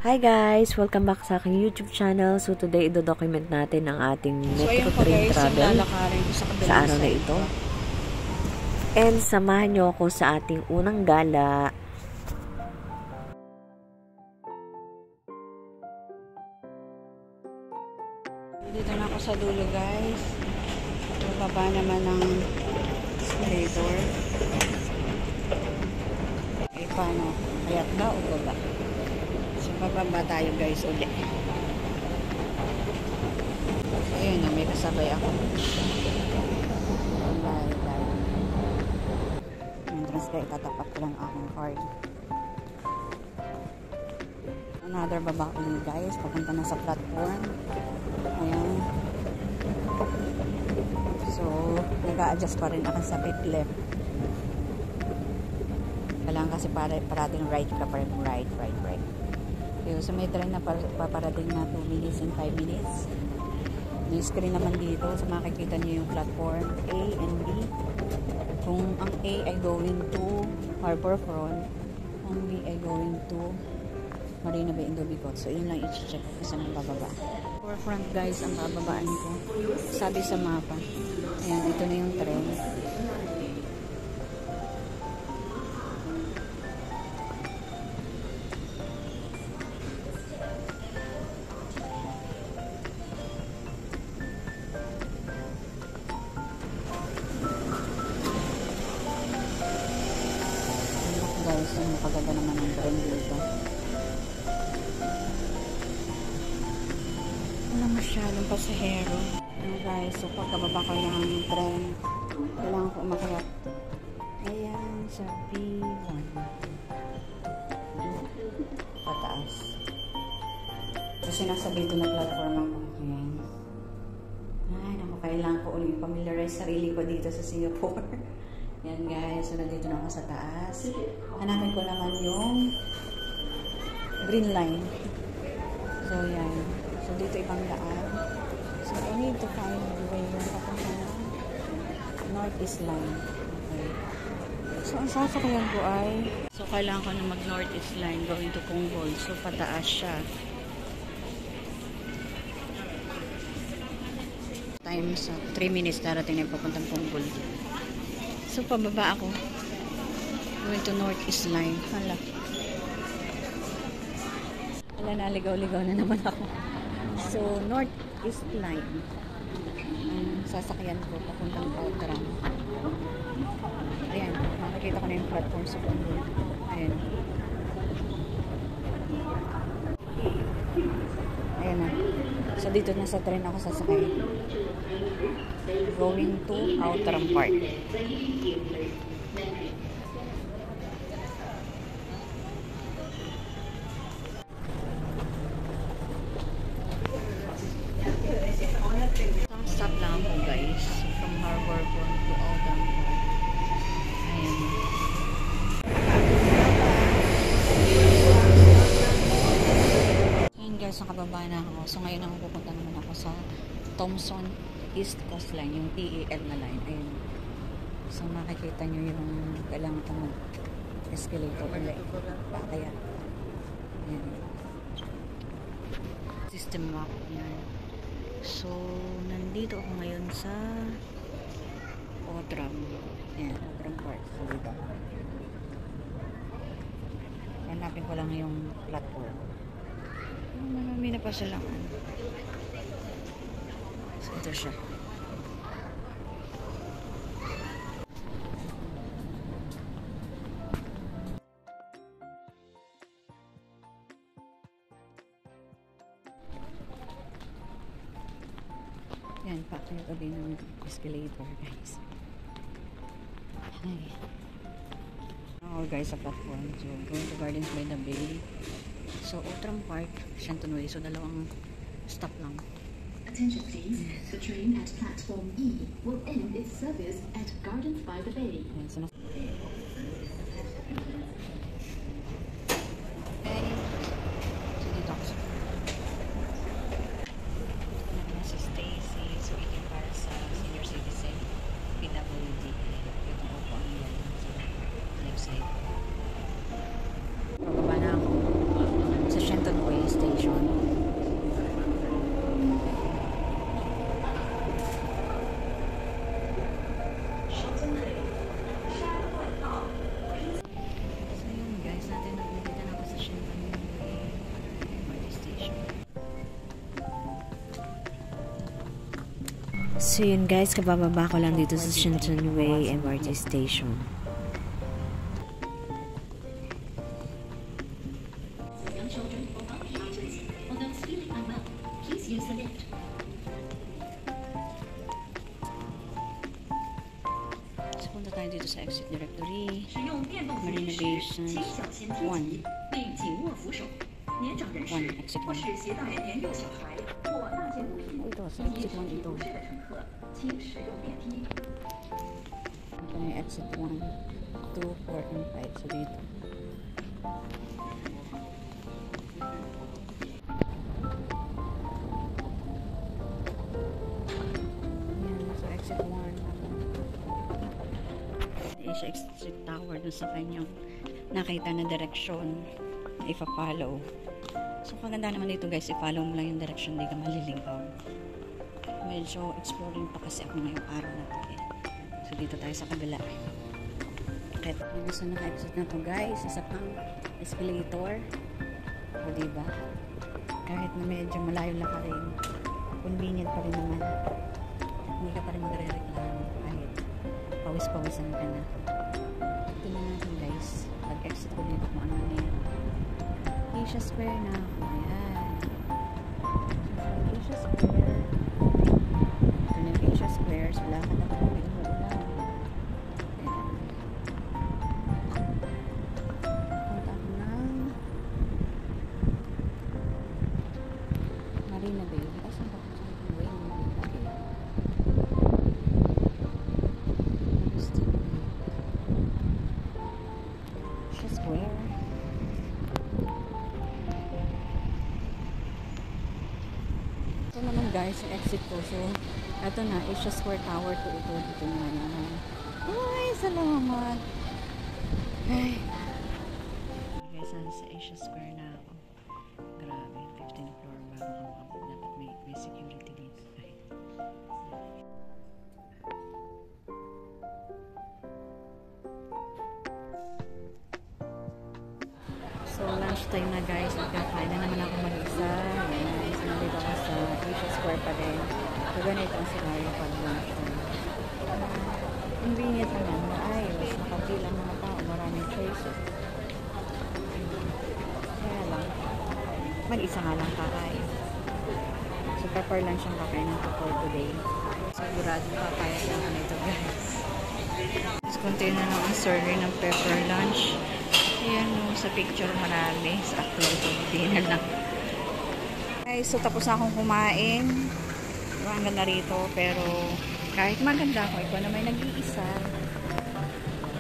Hi guys! Welcome back sa aking YouTube channel. So today, i-document natin ang ating metro train travel sa araw na ito. And samahan nyo ako sa ating unang gala. Dito na ako sa dulo guys. Baba naman ng escalator. Paano? Hayat ba o baba? So, bababa tayo guys ulit. Ayun na, may kasabay ako. Bye. Entrance guys, tatapat ko lang aking card. Another baba ulit guys. Papunta na sa platform. Ayan. So, nag-a-adjust pa rin ako sa pit left. Kailangan kasi parating right ka pa rin. Right. Okay, so may train na paparating na 2 minutes and 5 minutes. May screen naman dito. So makikita niyo yung platform A and B. Kung ang A ay going to Harbourfront, ang B ay going to Marina Bay Indobigot. So yun lang i-check ko sa bababa. Harbourfront guys ang bababaan ko. Sabi sa mapa. Ayan, ito na yung train. Guys, yung napaganda naman ng train dito. Wala masyadong pasahero. Guys, so pagkababa ko ng train, kailangan ko umakyat. Ayan, sa B1. Pataas. Kasi nasa B2 na platform ako. Ayan. Ay, naku, kailangan ko ulit familiarize sarili ko dito sa Singapore. Yan guys, so nandito na ako sa taas. Hanapin ko naman yung green line. So yan. So dito ibang daan. So I need to find the way yung papunta na Northeast line. Okay. So ang sasakyan ko ay, so kailangan ko na mag Northeast line going to Punggol. So pataas siya. Times 3 minutes darating na yung papuntang Punggol. So, pababa ako. Going to Northeast line. Hala, naligaw-ligaw na naman ako. So, Northeast line. Ang sasakyan ko, papuntang Outram. Ayan, makikita ko na yung platform sa Punggol. Ayan. Ayan na. So, dito na sa train ako sasakay. Going to Outram Park. Isang stop lang ako guys. From Harbourfront to Outram Park. Ayan. Ayan guys, nakababa na ako. So ngayon ako pupunta naman ako sa Thomson East Coast Line, yung TEL na line. Ayun. So makikita nyo yung kailangan kong escalator ulit. Kaya ayan. System map yan. So nandito ako ngayon sa Outram. Ayan, Outram Park. So dito. Hanapin ko lang yung platform. Marami na pa silang so ito siya. Yan, paakit ko din ng escalator guys. Ay. Ako guys sa platform. So going to Gardens by the Bay. So Outram Park, Shenton Way. So dalawang stop lang. Attention please, the train at platform E will end its service at Gardens by the Bay. Ayan, so dito ako sa Stacy. So ito para sa senior citizen PWD. Ito po ang yan. So left side. Pababa na ako sa Shenton Way. So yun guys, kabababa ko lang dito sa Shenzhen Way MRT Station. So punta tayo dito sa exit directory. Marina Bay Sands 1. 1, exit 1. Ito, sa exit 1 ito. Ito na yung exit 1, 2, 4, and 5. So dito. Ayan, so exit 1. Asia Exit Tower dun sa kanyang nakita na direksyon na ipa-follow. So, kaganda naman dito guys, i-follow mo lang yung direction, hindi ka maliligaw. Medyo exploring pa kasi ako ngayong araw na to eh. So, dito tayo sa kabila. Okay. So, naka-exit na to guys. Isa pang escalator. O, diba? Kahit na medyo malayo lang ka rin, convenient pa rin naman. Hindi ka pa rin magre-reklamo kahit pawis-pawisan ka na. Tingnan natin guys. Pag-exit ko dito kung ano na yan. Asia Square na ako. Ayan. Asia Square. Ito na yung Asia Square. So, lakad ako ng umuulan. Ayan. Punta ako ng Marina Bay. Asan ba ko sa way? Marina Bay. Asia Square. Ito naman guys, yung exit ko. So, ito na, Asia Square Tower to ito. Dito na naman. Ay, salamat. Ay. Guys, sa Asia Square na ako. Grabe, 15th floor bago ako makapag. Dapat may security dito. Ay. So, lunch time na guys. Magkakain na naman ako mag-isa. Ayan. So, nandito ako sa Asia Square pa rin. So, ganito ang scenario pag lunch time. Convenient naman. Maayos. Nakapila mga tao. Maraming choices. Kaya lang. Mag-isa nga lang kakain. So, prepare lang siyang kakainin ko for today. Sigurado kakain lang ako nito guys. Let's continue na lang ang survey ng pepper lunch. Ayan o, sa picture marami. Sa actual hindi na lang. Guys, so tapos na akong kumain. Diba, ang ganda rito. Pero kahit maganda ako, ikaw na may nag-iisa.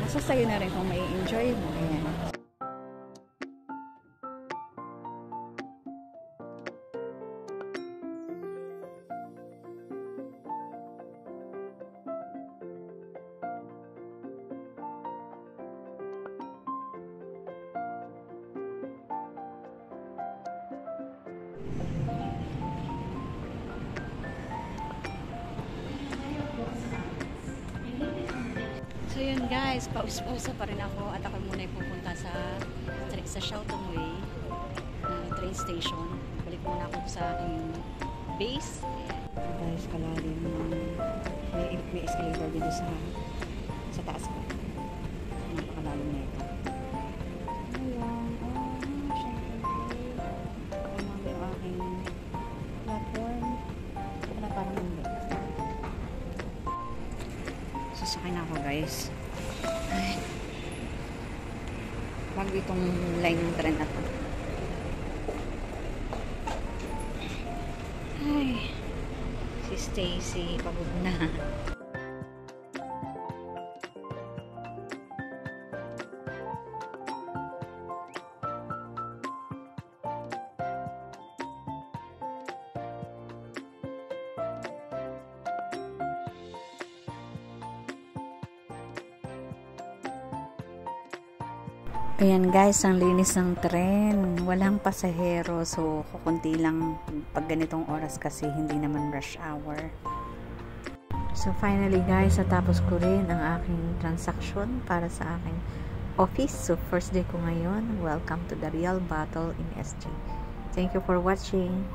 Nasa sayo na rin kung may enjoy mo. Ayan. So yun guys, paus-pausa pa rin ako at ako muna pupunta sa Xiaotong Way na train station. Balik muna ako sa aking base. So guys, kalalim may escalator dito sa taas ko. Napakalalim na ito. Ayan, syempre. Ayan yung aking platform. Wala parang hindi. Sasakay na ako guys. Ay. Bago itong line ng tren na to. Ay. Si Stacy pagod na. Ayan guys, ang linis ng tren. Walang pasahero. So, kukunti lang pag ganitong oras kasi hindi naman rush hour. So, finally guys, natapos ko rin ang aking transaction para sa aking office. So, first day ko ngayon. Welcome to the real battle in SG. Thank you for watching.